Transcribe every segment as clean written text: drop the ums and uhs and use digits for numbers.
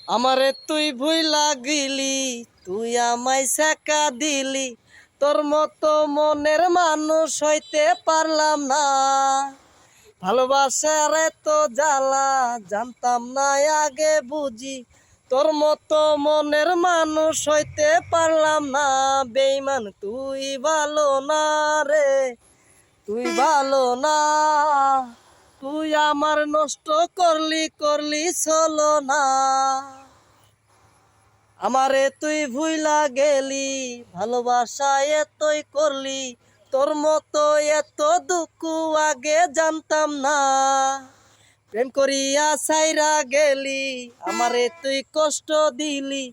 আমারে তুই ভুইলা গিলি, তুই আমায় সেকা দিলি, তোর মতো মনের মানুষ হইতে পারলাম না। ভালোবাসার তো জ্বালা জানতাম না আগে বুঝি, তোর মতো মনের মানুষ হইতে পারলাম না। বেঈমান তুই ভালো না রে, তুই ভালো না, তুই আমার নষ্ট করলি করলি চলো না। আমারে তুই ভুইলা গেলি, ভালোবাসা এতই করলি, তোর মতো এত দুঃখ আগে জানতাম না। প্রেম করিয়া সাইরা গেলি, আমারে তুই কষ্ট দিলি,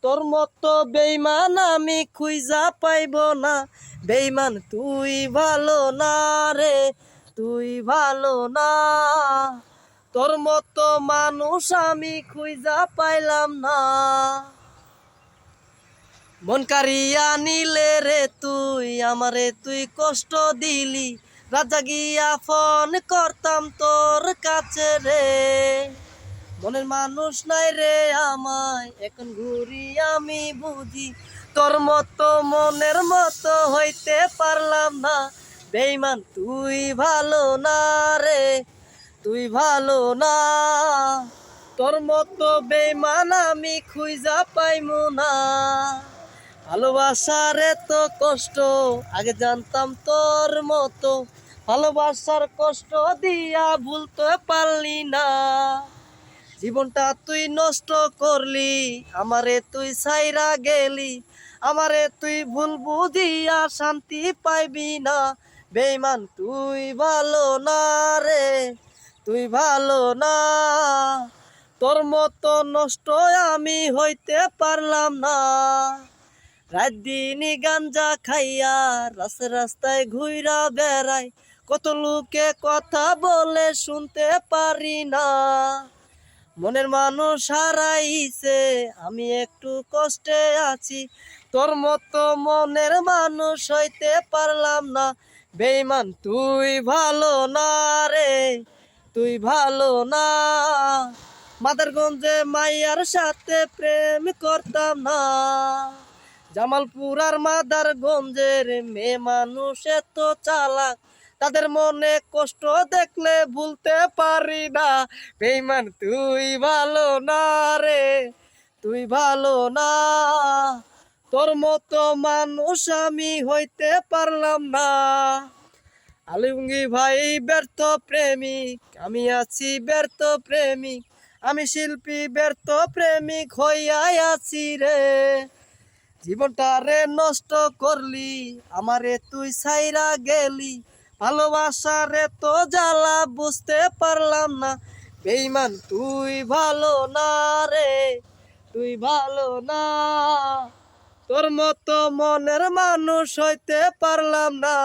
তোর মতো বেইমান আমি খুঁজা পাইব না। বেইমান তুই ভালো না রে, তুই ভালো না, তোর মতো মানুষ আমি খুঁজা পাইলাম না। মন কারিয়া নিলে রে তুই, আমারে তুই কষ্ট দিলি, রাজা গিয়া ফোন করতাম তোর কাছে রে। মনের মানুষ নাই রে আমায়, এখন ঘুরি আমি বুঝি, তোর মতো মনের মতো হইতে পারলাম না। বেঈমান তুই ভালো না রে, তুই ভালো না, তোর মতো বেঈমান আমি খুঁজা পাইমু না। ভালোবাসার এত কষ্ট আগে জানতাম তোর মতো, ভালোবাসার কষ্ট দিয়া ভুলতে পারলি না। জীবনটা তুই নষ্ট করলি, আমারে তুই ছাইরা গেলি, আমারে তুই ভুল বুঝিয়া শান্তি পাইবি না। বেঈমান তুই ভালো না রে, তুই ভালো না, তোর মতো নষ্ট আমি হইতে পারলাম না। রাত দিনই গাঞ্জা খাইয়া রাস্তায় ঘুইরা বেড়াই, কত লোকে কথা বলে শুনতে পারি না। মনের মানুষ হারাইছে, আমি একটু কষ্টে আছি, তোর মতো মনের মানুষ হইতে পারলাম না। বেঈমান তুই ভালো না রে, তুই ভালো না, মাদারগঞ্জে মাইয়ার সাথে প্রেম করতাম না। জামালপুর আর মাদারগঞ্জের মেয়ে মানুষ এত চালাক, তাদের মনে কষ্ট দেখলে ভুলতে পারি না। বেঈমান তুই ভালো না রে, তুই ভালো না, তোর মতো মানুষ আমি হইতে পারলাম না। আলিমগি ভাই ব্যর্থ প্রেমিক, আমি আছি ব্যর্থ প্রেমিক, আমি শিল্পী ব্যর্থ প্রেমিক হইয়াই আছি রে। জীবনটা রে নষ্ট করলি, আমারে তুই ছাইরা গেলি, ভালোবাসা রে তো জ্বালা বুঝতে পারলাম না। বেঈমান তুই ভালো না রে, তুই ভালো না, তোর মতো মনের মানুষ হইতে পারলাম না।